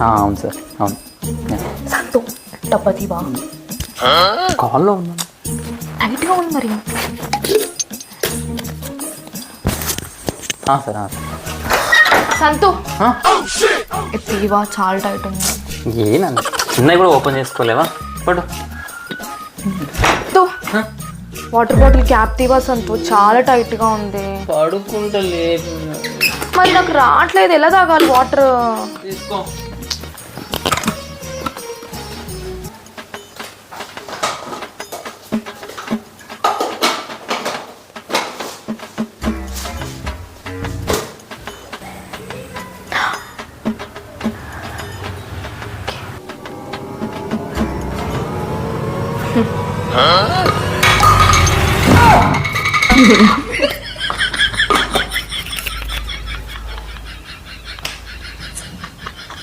అవును సార్, అవును. సంతు డబ్బతి బా కాల్లో ఉన్నాను. టైట్గా ఉంది మరి. సార్ సంతు తీవా చాలా టైట్ ఉంది. ఏనండి చిన్నవి కూడా ఓపెన్ చేసుకోలేవా? పడు. వాటర్ బాటిల్ క్యాప్ తీవా సంతు, చాలా టైట్గా ఉంది. పడుకుంటా లేదు. మరి నాకు రావట్లేదు, ఎలా తాగాలి వాటర్? తీసుకో. Huh?